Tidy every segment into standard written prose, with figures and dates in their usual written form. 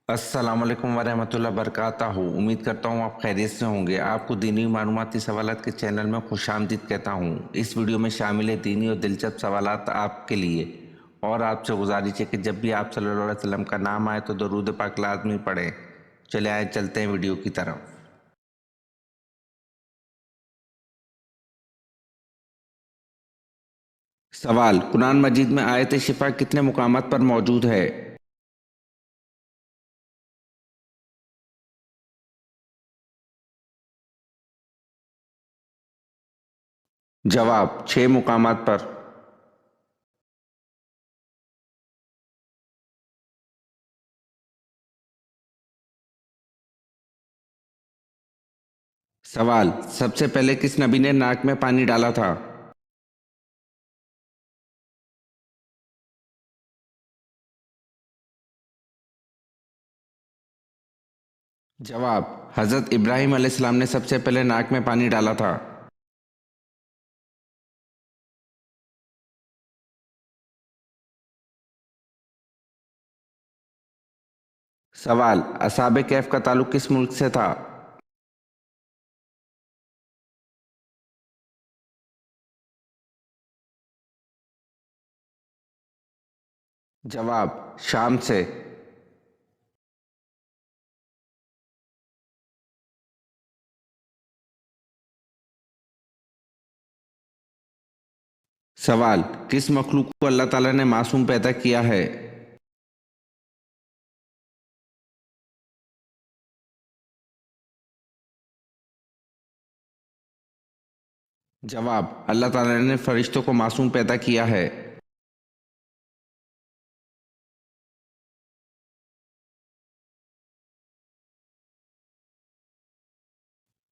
السلام علیکم ورحمۃ اللہ وبرکاتہ. امید کرتا ہوں آپ خیریت سے ہوں گے. آپ کو دینی معلوماتی سوالات کے چینل میں خوش آمدید کہتا ہوں. اس ویڈیو میں شامل ہے دینی اور دلچسپ سوالات آپ کے لیے، اور آپ سے گزارش ہے کہ جب بھی آپ صلی اللہ علیہ وسلم کا نام آئے تو درود پاک لازمی پڑھیں. چلے آئے چلتے ہیں ویڈیو کی طرف. سوال: قرآن مجید میں آیت شفا کتنے مقامات پر موجود ہے؟ جواب: 6 مقامات پر. سوال: سب سے پہلے کس نبی نے ناک میں پانی ڈالا تھا؟ جواب: حضرت ابراہیم علیہ السلام نے سب سے پہلے ناک میں پانی ڈالا تھا. سوال: اصحاب کہف کا تعلق کس ملک سے تھا؟ جواب: شام سے. سوال: کس مخلوق کو اللہ تعالیٰ نے معصوم پیدا کیا ہے؟ جواب: اللہ تعالیٰ نے فرشتوں کو معصوم پیدا کیا ہے.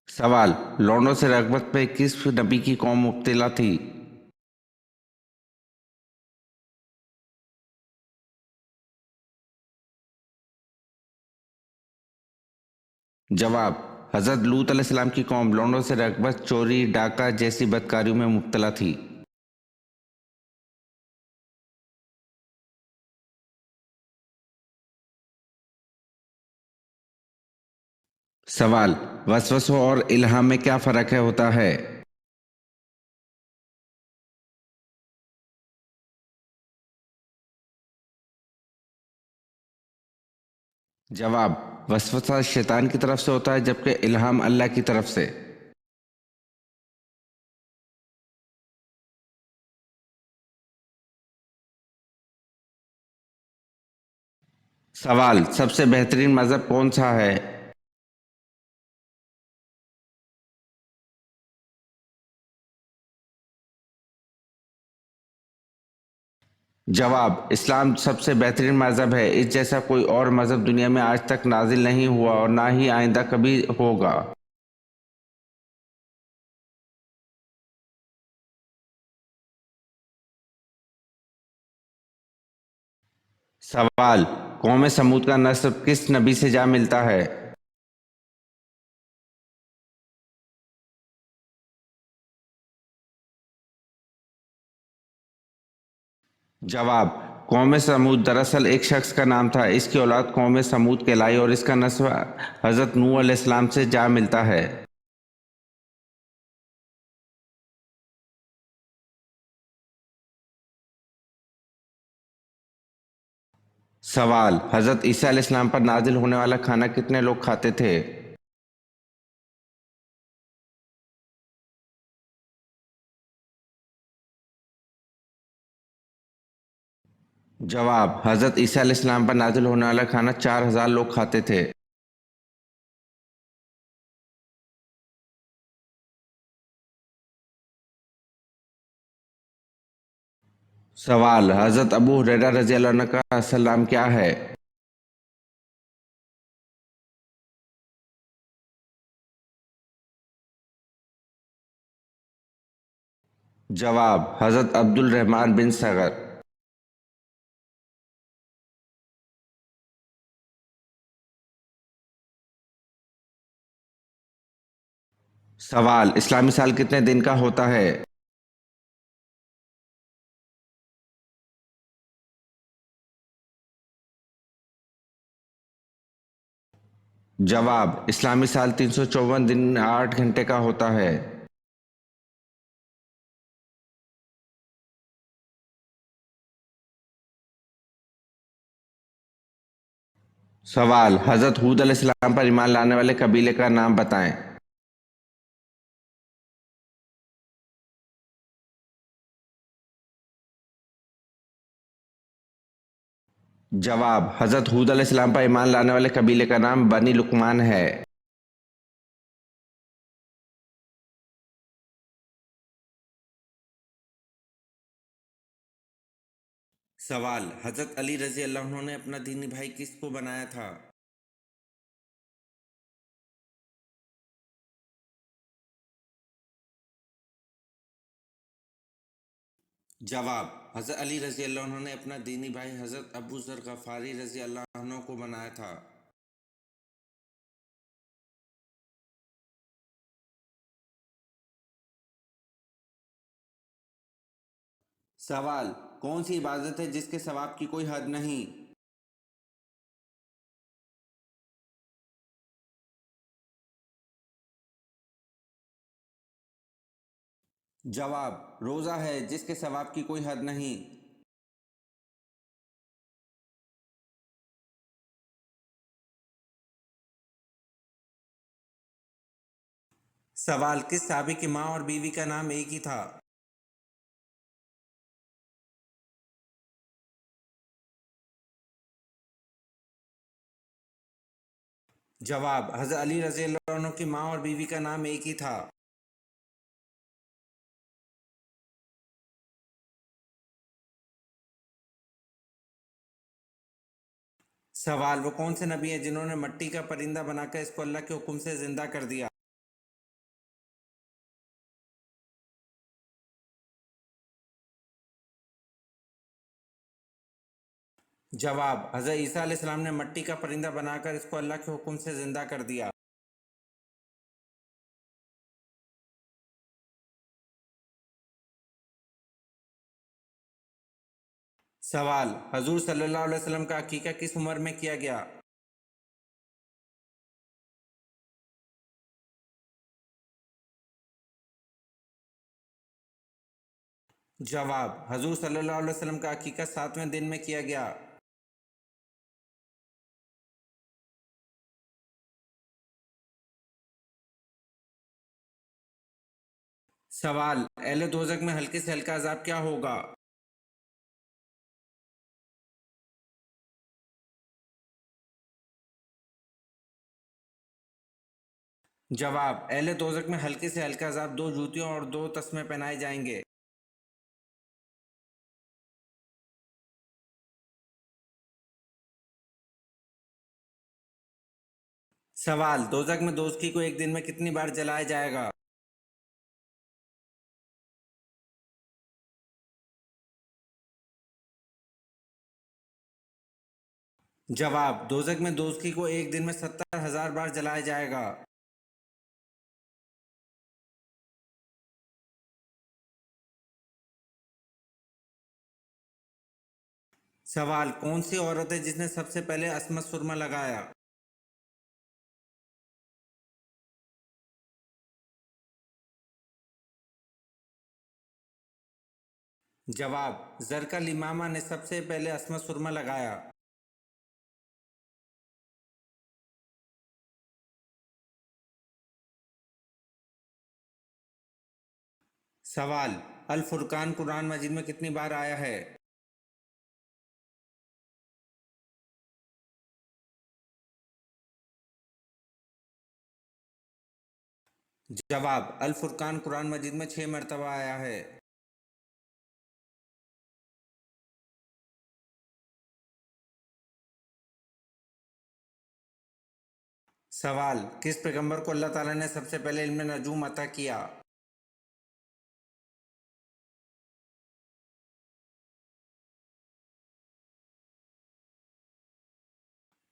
سوال: لونڈوں سے رغبت پہ کس نبی کی قوم مبتلا تھی؟ جواب: حضرت لوط علیہ السلام کی قوم لونڈوں سے رغبت، چوری، ڈاکہ جیسی بدکاریوں میں مبتلا تھی. سوال: وسوسوں اور الہام میں کیا فرق ہوتا ہے؟ جواب: وسوسہ شیطان کی طرف سے ہوتا ہے جبکہ الہام اللہ کی طرف سے. سوال: سب سے بہترین مذہب کون سا ہے؟ جواب: اسلام سب سے بہترین مذہب ہے. اس جیسا کوئی اور مذہب دنیا میں آج تک نازل نہیں ہوا اور نہ ہی آئندہ کبھی ہوگا. سوال: قوم سمود کا نسب کس نبی سے جا ملتا ہے؟ جواب: قوم سمود دراصل ایک شخص کا نام تھا. اس کی اولاد قوم سمود کہلائی اور اس کا نسب حضرت نوح علیہ السلام سے جا ملتا ہے. سوال: حضرت عیسیٰ علیہ السلام پر نازل ہونے والا کھانا کتنے لوگ کھاتے تھے؟ جواب: حضرت عیسیٰ علیہ السلام پر نازل ہونے والا کھانا 4000 لوگ کھاتے تھے. سوال: حضرت ابو ہریرہ رضی اللہ عنہ کا اصل نام کیا ہے؟ جواب: حضرت عبد الرحمن بن صخر. سوال: اسلامی سال کتنے دن کا ہوتا ہے؟ जवाब, इस्लामी साल 354 दिन 8 घंटे का होता है। सवाल, हजरत हूद अलैहिस्सलाम पर ईमान लाने वाले कबीले का नाम बताएं। जवाब, हजरत हूद अलैहिस्सलाम पर ईमान लाने वाले कबीले का नाम बनी लुकमान है। सवाल, हजरत अली रजी अल्लाह अन्हु ने अपना दीनी भाई किसको बनाया था? जवाब, हजरत अली रजी अल्लाह अन्हु ने अपना दीनी भाई हजरत अबू जर गफारी रजी अल्लाह अन्हु को बनाया था। सवाल, कौन सी इबादत है जिसके सवाब की कोई हद नहीं? जवाब, रोज़ा है जिसके सवाब की कोई हद नहीं। सवाल, किस साहबी की माँ और बीवी का नाम एक ही था? जवाब, हजरत अली रज़ी अल्लाह अन्हु की माँ और बीवी का नाम एक ही था। सवाल, वो कौन से नबी हैं जिन्होंने मट्टी का परिंदा बनाकर इसको अल्लाह के हुक्म से जिंदा कर दिया? जवाब, हजरत ईसा अलैहिस्सलाम ने मट्टी का परिंदा बनाकर इसको अल्लाह के हुक्म से जिंदा कर दिया। सवाल, हजूर सल्लल्लाहु अलैहि वसल्लम का अकीका किस उम्र में किया गया? जवाब, हजूर सल्लल्लाहु अलैहि वसल्लम का अकीका 7वें दिन में किया गया। सवाल, अहले दोज़ख में हल्के से हल्का अजाब क्या होगा? जवाब, अहले दोज़ख में हल्के से हल्का अजाब 2 जूतियों और 2 तस्मे पहनाए जाएंगे। सवाल, दोज़ख में दोज़खी को एक दिन में कितनी बार जलाया जाएगा? जवाब, दोज़ख में दोज़खी को एक दिन में 70,000 बार जलाया जाएगा। सवाल, कौन सी औरत है जिसने सबसे पहले असमत सुरमा लगाया? जवाब, ज़रकल इमामा ने सबसे पहले असमत सुरमा लगाया। सवाल, अल फुरकान कुरान मजीद में कितनी बार आया है? जवाब, अल फुरकान कुरान मजीद में 6 मरतबा आया है। सवाल, किस पैगंबर को अल्लाह ताला ने सबसे पहले इल्म नजूम अता किया?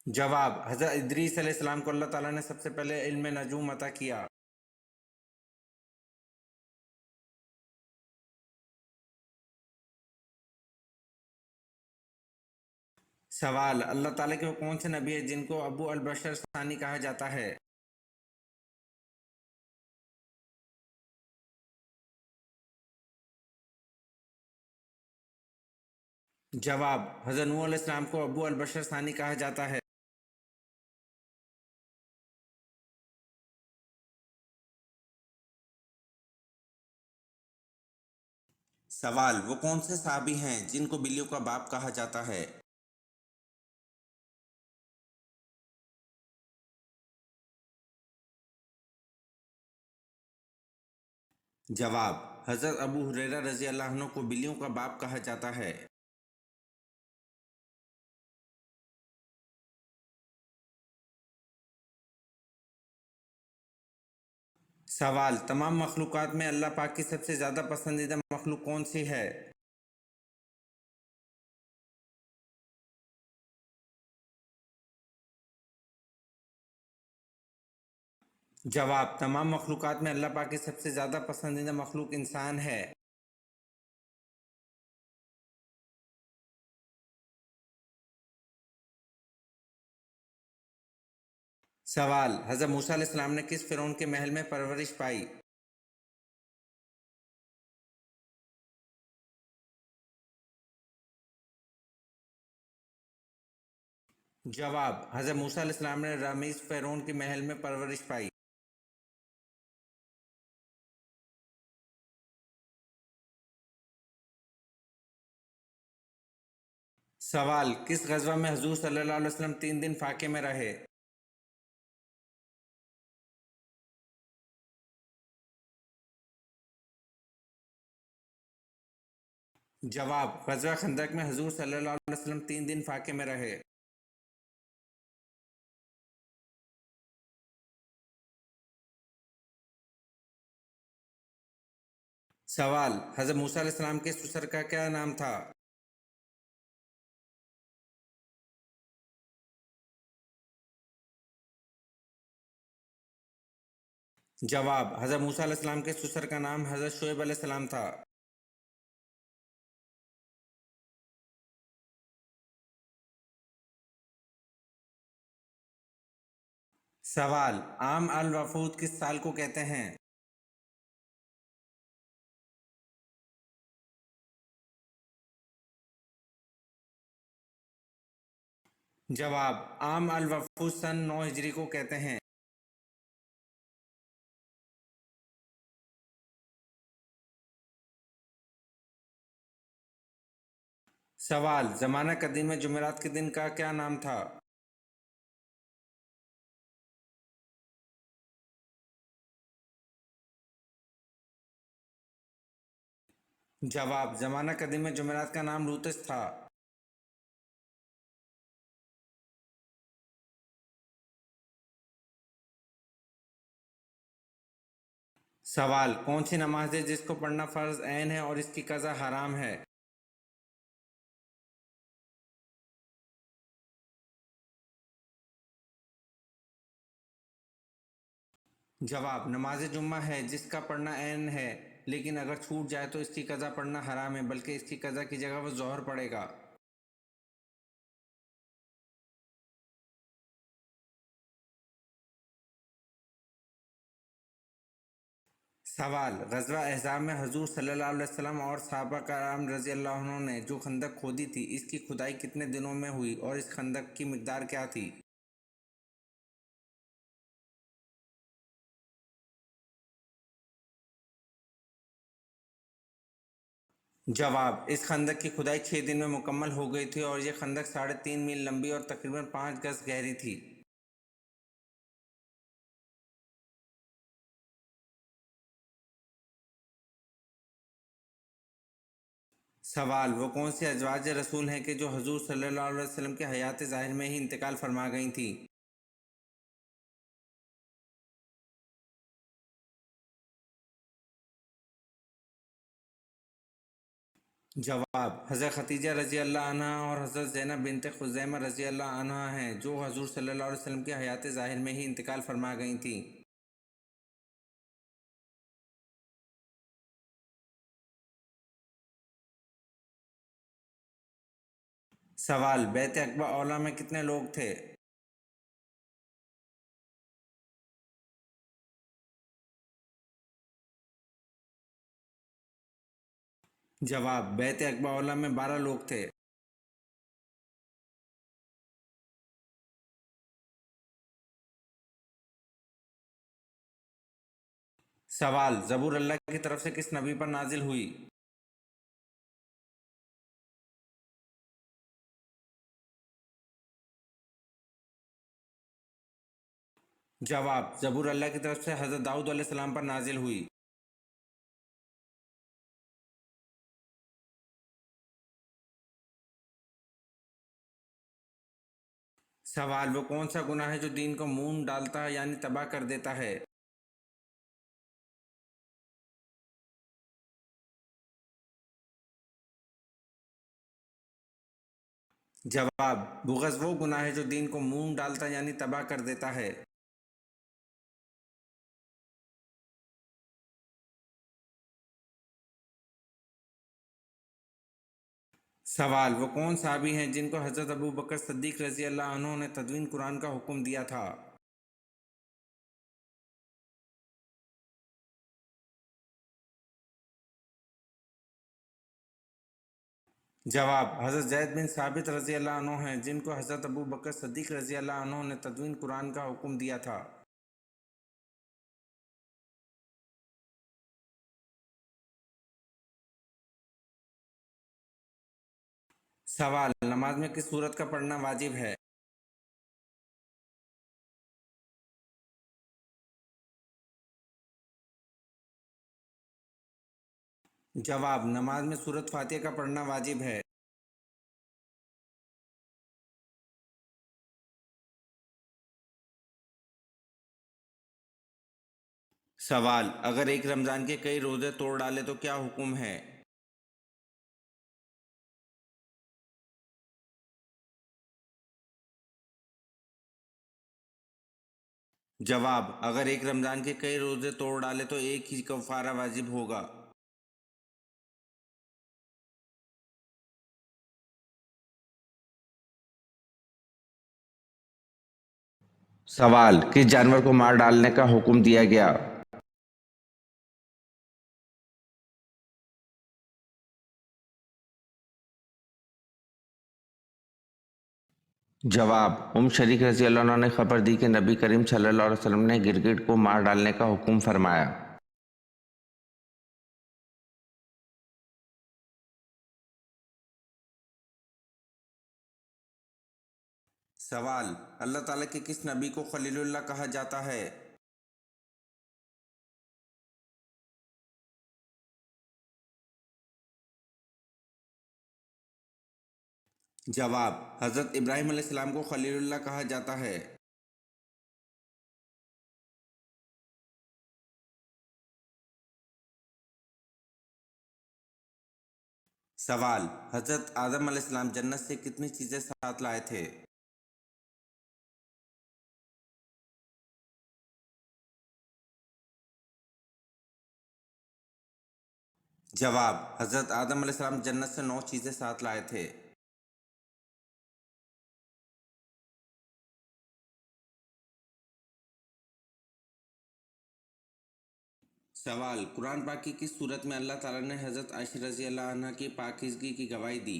जवाब, हज़रत इदरीस अलैहिस्सलाम को अल्लाह ताला ने सबसे पहले इल्म नजूम अता किया। सवाल, अल्लाह ताला के वो कौन से नबी है जिनको अबू अल बशर सानी कहा जाता है? जवाब, हज़रत नूह अलैहिस्सलाम को अबू अल बशर सानी कहा जाता है। सवाल, वो कौन से साहबी हैं जिनको बिल्लियों का बाप कहा जाता है? जवाब, हज़रत अबू हुरैरा रज़ी अल्लाह अन्हु को बिल्लियों का बाप कहा जाता है। सवाल, तमाम मखलूक़ात में अल्लाह पाक की सबसे ज़्यादा पसंदीदा मखलूक कौन सी है? जवाब, तमाम मखलूक़ात में अल्लाह पाक की सबसे ज़्यादा पसंदीदा मखलूक इंसान है। सवाल, हज़रत मूसा अलैहिस्सलाम ने किस फ़िरौन के महल में परवरिश पाई? जवाब, हज़रत मूसा अलैहिस्सलाम ने रामीस फ़िरौन के महल में परवरिश पाई। सवाल, किस ग़ज़वा में हुज़ूर सल्लल्लाहु अलैहि वसल्लम 3 दिन फ़ाके में रहे? जवाब, ग़ज़वा खंदक में हुज़ूर सल्लल्लाहु अलैहि वसल्लम 3 दिन फ़ाके में रहे। सवाल, हज़रत मूसा अलैहिस्सलाम के ससुर का क्या नाम था? जवाब, हज़रत मूसा अलैहिस्सलाम के ससुर का नाम हज़रत शुएब अलैहिस्सलाम था। सवाल, आम अल वफ़ूद किस साल को कहते हैं? जवाब, आम अल वफ़ूद सन 9 हिजरी को कहते हैं। सवाल, ज़माना कदीम में जुमेरात के दिन का क्या नाम था? जवाब, ज़माना कदीम में जुमेरात का नाम लूतस था। सवाल, कौन सी नमाज है जिसको पढ़ना फ़र्ज़ ऐन है और इसकी क़ज़ा हराम है? जवाब, नमाज जुम्मा है जिसका पढ़ना ऐन है, लेकिन अगर छूट जाए तो इसकी क़ज़ा पढ़ना हराम है, बल्कि इसकी क़ज़ा की जगह वो ज़ोहर पड़ेगा। सवाल, ग़ज़वा अहज़ाब में हुज़ूर सल्लल्लाहु अलैहि वसल्लम और सहाबा कराम रज़ी अल्लाह अन्हुम ने जो खंदक खोदी थी, इसकी खुदाई कितने दिनों में हुई और इस खंदक की मिक़दार क्या थी? जवाब, इस खंदक की खुदाई 6 दिन में मुकम्मल हो गई थी और ये खंदक 3.5 मील लंबी और तकरीबन 5 गज़ गहरी थी। सवाल, वो कौन सी अज़वाज रसूल हैं कि जो हुज़ूर सल्लल्लाहु अलैहि वसल्लम के हयात ज़ाहिर में ही इंतकाल फरमा गई थी? जवाब, हज़रत खतीजा रज़ी अल्लाह अन्हा और हज़रत ज़ैनब बिनत खुज़ैमा रज़ी अल्लाह अन्हा हैं जो हुज़ूर सल्लल्लाहु अलैहि वसल्लम के हयात ज़ाहिर में ही इंतकाल फरमा गई थीं। सवाल, बैत अक़बा औला में कितने लोग थे? जवाब, बैत अक़बा औला में 12 लोग थे। सवाल, ज़बूर अल्लाह की तरफ से किस नबी पर नाजिल हुई? जवाब, ज़बूर अल्लाह की तरफ से हज़रत दाऊद अलैहिस्सलाम पर नाजिल हुई। सवाल, वो कौन सा गुनाह है जो दीन को मून डालता है यानी तबाह कर देता है? जवाब, बुग़्ज़ वो गुनाह है जो दीन को मून डालता है यानी तबाह कर देता है। सवाल, वो कौन सहाबी हैं जिनको हज़रत अबू बकर सिद्दीक़ रज़ी अल्लाह अन्हु ने तदवीन कुरान का हुक्म दिया था? जवाब, हज़रत ज़ैद बिन साबित रज़ी अल्लाह अन्हु हैं जिनको हज़रत अबू बकर सिद्दीक़ रज़ी अल्लाह अन्हु ने तदवीन कुरान का हुक्म दिया था। सवाल, नमाज में किस सूरत का पढ़ना वाजिब है? जवाब, नमाज में सूरत फातिहा का पढ़ना वाजिब है। सवाल, अगर एक रमज़ान के कई रोज़े तोड़ डाले तो क्या हुक्म है? जवाब, अगर एक रमज़ान के कई रोज़े तोड़ डाले तो एक ही कफ़ारा वाजिब होगा। सवाल, किस जानवर को मार डालने का हुक्म दिया गया? जवाब, शरीक रज़ी अल्लाह अन्हु ने खबर दी कि नबी करीम सल्लल्लाहु अलैहि वसल्लम ने गिरगिट को मार डालने का हुक्म फरमाया। सवाल, अल्लाह ताला के किस नबी को खलीलुल्लाह कहा जाता है? जवाब, हज़रत इब्राहीम अलैहिस्सलाम को खलीलुल्लाह कहा जाता है। सवाल, हज़रत आदम अलैहिस्सलाम जन्नत से कितनी चीज़ें साथ लाए थे? जवाब, हज़रत आदम अलैहिस्सलाम जन्नत से 9 चीज़ें साथ लाए थे। सवाल, कुरान पाक की किस सूरत में अल्लाह ताला ने हज़रत आयशा रज़ी अल्लाह अन्हा की पाकीज़गी की गवाही दी?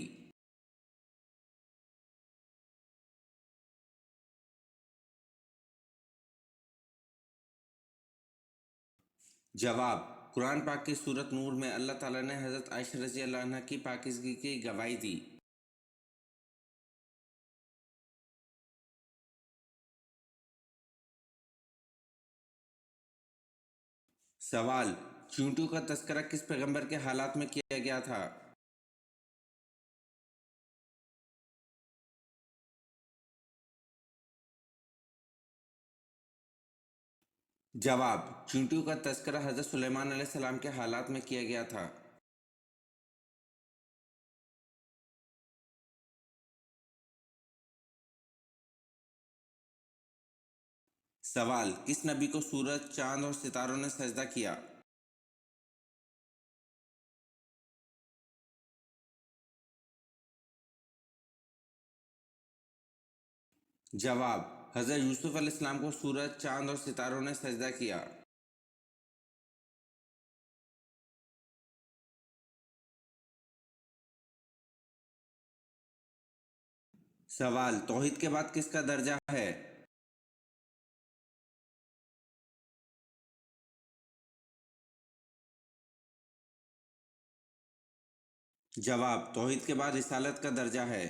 जवाब, कुरान पाक की सूरत नूर में अल्लाह ताला ने हज़रत आयशा रज़ी अल्लाह अन्हा की पाकीज़गी की गवाही दी। सवाल, चींटियों का तस्करा किस पैगंबर के हालात में किया गया था? जवाब, चींटियों का तस्करा हज़रत सुलेमान अलैहिस्सलाम के हालात में किया गया था। सवाल, किस नबी को सूरज, चांद और सितारों ने सजदा किया? جواب: حضرت یوسف علیہ السلام کو سورج، چاند اور ستاروں نے سجدہ کیا۔ سوال: توحید کے بعد کس کا درجہ ہے؟ جواب: توحید کے بعد رسالت کا درجہ ہے۔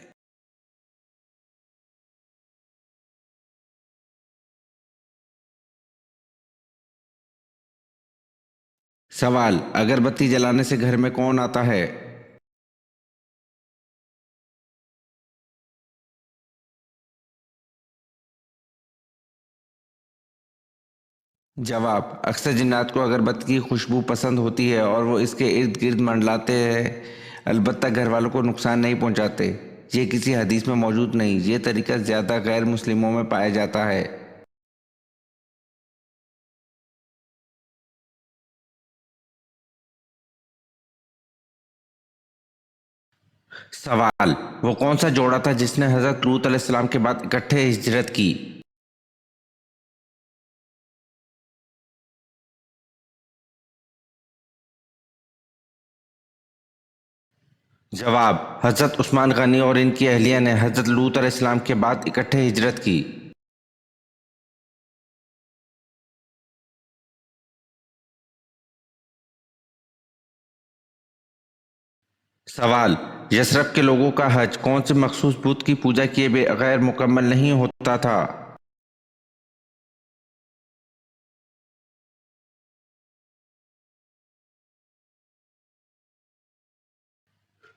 سوال: اگر بتی جلانے سے گھر میں کون آتا ہے؟ جواب: اکثر جنات کو اگربتی کی خوشبو پسند ہوتی ہے اور وہ اس کے ارد گرد منڈلاتے ہیں، البتہ گھر والوں کو نقصان نہیں پہنچاتے۔ یہ کسی حدیث میں موجود نہیں۔ یہ طریقہ زیادہ غیر مسلموں میں پایا جاتا ہے۔ سوال: وہ کون سا جوڑا تھا جس نے حضرت لوط علیہ السلام کے بعد اکٹھے ہجرت کی؟ جواب: حضرت عثمان غنی اور ان کی اہلیہ نے حضرت لوط علیہ السلام کے بعد اکٹھے ہجرت کی۔ سوال: یثرب کے لوگوں کا حج کون سے مخصوص بت کی پوجا کیے بغیر مکمل نہیں ہوتا تھا؟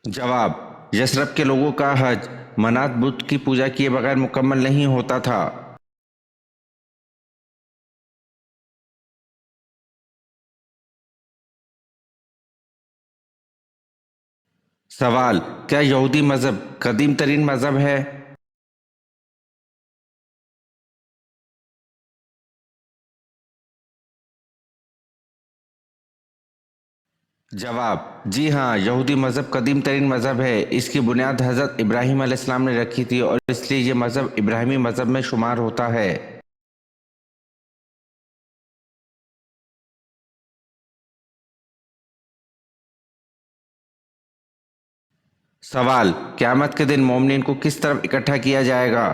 جواب: یثرب کے لوگوں کا حج منات بت کی پوجا کیے بغیر مکمل نہیں ہوتا تھا۔ سوال: کیا یہودی مذہب قدیم ترین مذہب ہے؟ جواب: جی ہاں، یہودی مذہب قدیم ترین مذہب ہے۔ اس کی بنیاد حضرت ابراہیم علیہ السلام نے رکھی تھی اور اس لیے یہ مذہب ابراہیمی مذہب میں شمار ہوتا ہے۔ سوال: قیامت کے دن مومنین کو کس طرف اکٹھا کیا جائے گا؟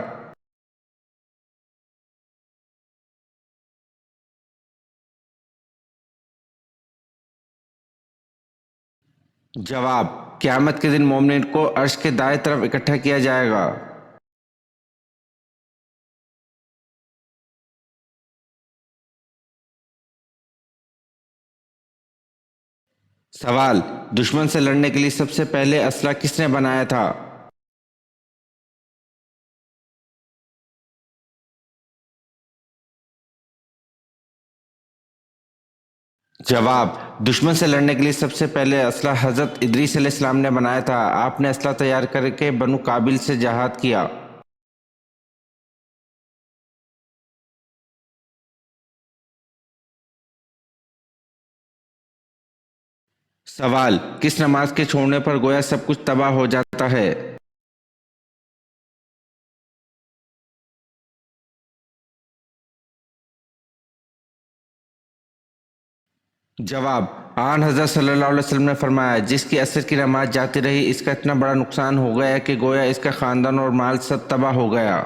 جواب: قیامت کے دن مومنین کو عرش کے دائیں طرف اکٹھا کیا جائے گا۔ سوال: دشمن سے لڑنے کے لیے سب سے پہلے اسلحہ کس نے بنایا تھا؟ جواب: دشمن سے لڑنے کے لیے سب سے پہلے اسلحہ حضرت ادریس علیہ السلام نے بنایا تھا۔ آپ نے اسلحہ تیار کر کے بنو قابل سے جہاد کیا۔ سوال: کس نماز کے چھوڑنے پر گویا سب کچھ تباہ ہو جاتا ہے؟ جواب: آن حضرت صلی اللہ علیہ وسلم نے فرمایا، جس کی عصر کی نماز جاتی رہی اس کا اتنا بڑا نقصان ہو گیا کہ گویا اس کا خاندان اور مال سب تباہ ہو گیا۔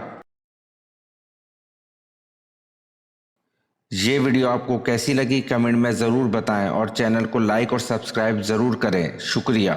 یہ ویڈیو آپ کو کیسی لگی کمنٹ میں ضرور بتائیں اور چینل کو لائک اور سبسکرائب ضرور کریں۔ شکریہ۔